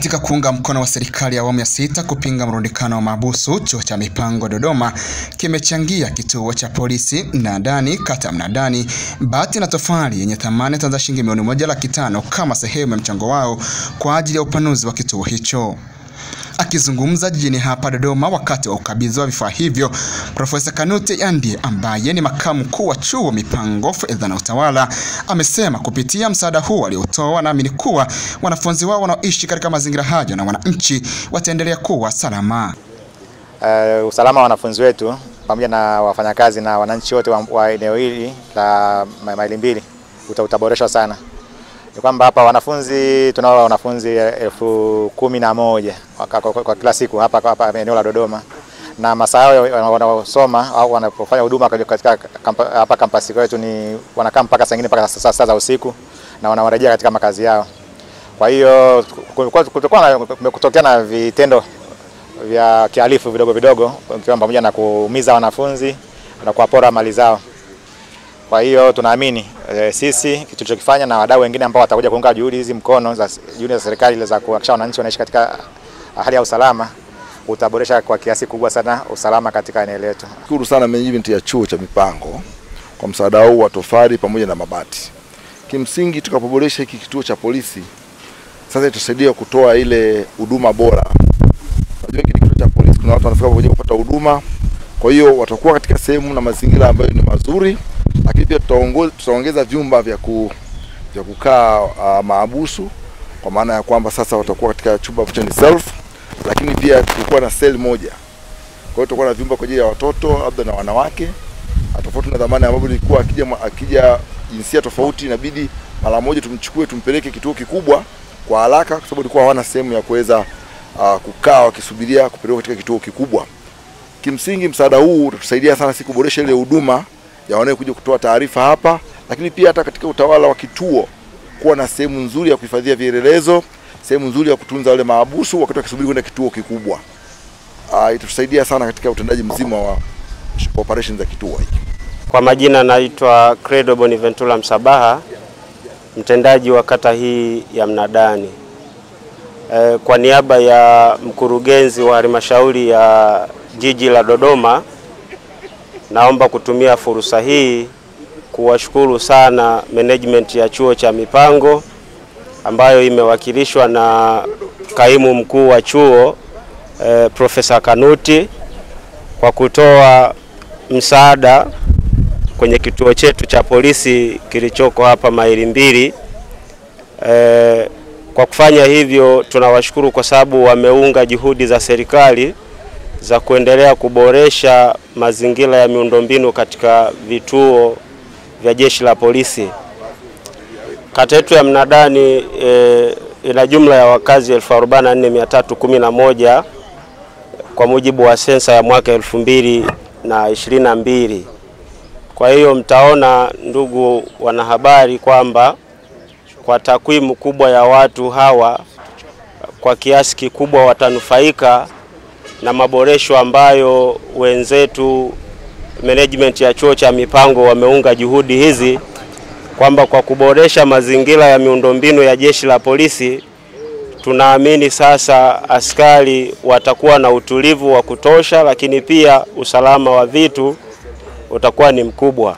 Katika kuunga mkono wa serikali ya awamu ya 6 kupinga mrundikano wa mahabusu, chuo cha mipango Dodoma kimechangia kituo cha polisi Mnadani, kata Mnadani, bati na tofali yenye thamani ya shilingi milioni 1.5 kama sehemu ya mchango wao kwa ajili ya upanuzi wa kituo hicho. Akizungumza jijini hapa Dodoma wakati wa ukabidhi wa vifaa hivyo, Profesa Kanuti Yandie ambaye ni makamu mkuu wa chuo mipango, fedha na utawala, amesema kupitia msaada huu aliotoa wanaamini kuwa wanafunzi wao wanaoishi katika mazingira hayo na wananchi wataendelea kuwa salama. Usalama wa wanafunzi wetu pamoja na wafanyakazi na wananchi wote wa eneo hili la maili mbili utaboreshwa sana. Ni kwamba hapa wanafunzi tunao wanafunzi 11,000 kwa kila siku hapa eneo la Dodoma, na masaa wanaosoma au wanapofanya huduma katika hapa kampasi yetu ni wanakaa mpaka saa nyingine mpaka saa za usiku na wanawarejea katika makazi yao. Kwa hiyo kutokea na vitendo vya kihalifu vidogo pamoja na kuumiza wanafunzi na kuwapora mali zao. Kwa hiyo tunaamini sisi kitu tulichokifanya na wadau wengine ambao watakuja kuunga juhudi hizi mkono za serikali za kuhakikisha wananchi wanaishi katika hali ya usalama utaboresha kwa kiasi kubwa sana usalama katika eneo letu. Shukuru sana management ya chuo cha mipango kwa msaada huu wa tofali pamoja na mabati. Kimsingi tukapoboresha hiki kituo cha polisi sasa itasaidia kutoa ile huduma bora. Unajua hiki kituo cha polisi kuna watu wanafika kuja kupata huduma, kwa hiyo watakuwa katika sehemu na mazingira ambayo ni mazuri. Lakini pia tutaongeza vyumba vya kukaa mahabusu, kwa maana ya kwamba sasa watakuwa katika chumba cha self, lakini pia tutakuwa na cell moja. Kwa hiyo tutakuwa na vyumba kwa ajili ya watoto labda na wanawake. Tofauti na zamani ambapo ilikuwa akija jinsia tofauti inabidi mara moja tumchukue tumpeleke kituo kikubwa kwa haraka, kwa sababu ilikuwa hawana sehemu ya kuweza kukaa wakisubiria kupelekwa katika kituo kikubwa. Kimsingi msaada huu utatusaidia sana siku kuboresha ile huduma ya wanaokuja kutoa taarifa hapa, lakini pia hata katika utawala wa kituo kuwa na sehemu nzuri ya kuhifadhia vielelezo, sehemu nzuri ya kutunza wale mahabusu wakati wakisubiri kwenda kituo kikubwa. Itatusaidia sana katika utendaji mzima wa operations za kituo hiki. Kwa majina naitwa Credo Bonaventura Msabaha, mtendaji wa kata hii ya Mnadani. Kwa niaba ya mkurugenzi wa halmashauri ya jiji la Dodoma, naomba kutumia fursa hii kuwashukuru sana management ya chuo cha mipango ambayo imewakilishwa na kaimu mkuu wa chuo Profesa Kanuti kwa kutoa msaada kwenye kituo chetu cha polisi kilichoko hapa maili mbili. Kwa kufanya hivyo tunawashukuru kwa sababu wameunga juhudi za serikali za kuendelea kuboresha mazingira ya miundombinu katika vituo vya jeshi la polisi. Kata yetu ya Mnadani ina jumla ya wakazi 44,311 kwa mujibu wa sensa ya mwaka 2022. Kwa hiyo mtaona, ndugu wanahabari, kwamba kwa takwimu kubwa ya watu hawa kwa kiasi kikubwa watanufaika na maboresho ambayo wenzetu management ya chuo cha mipango wameunga juhudi hizi, kwamba kwa kuboresha mazingira ya miundombinu ya jeshi la polisi tunaamini sasa askari watakuwa na utulivu wa kutosha, lakini pia usalama wa vitu utakuwa ni mkubwa.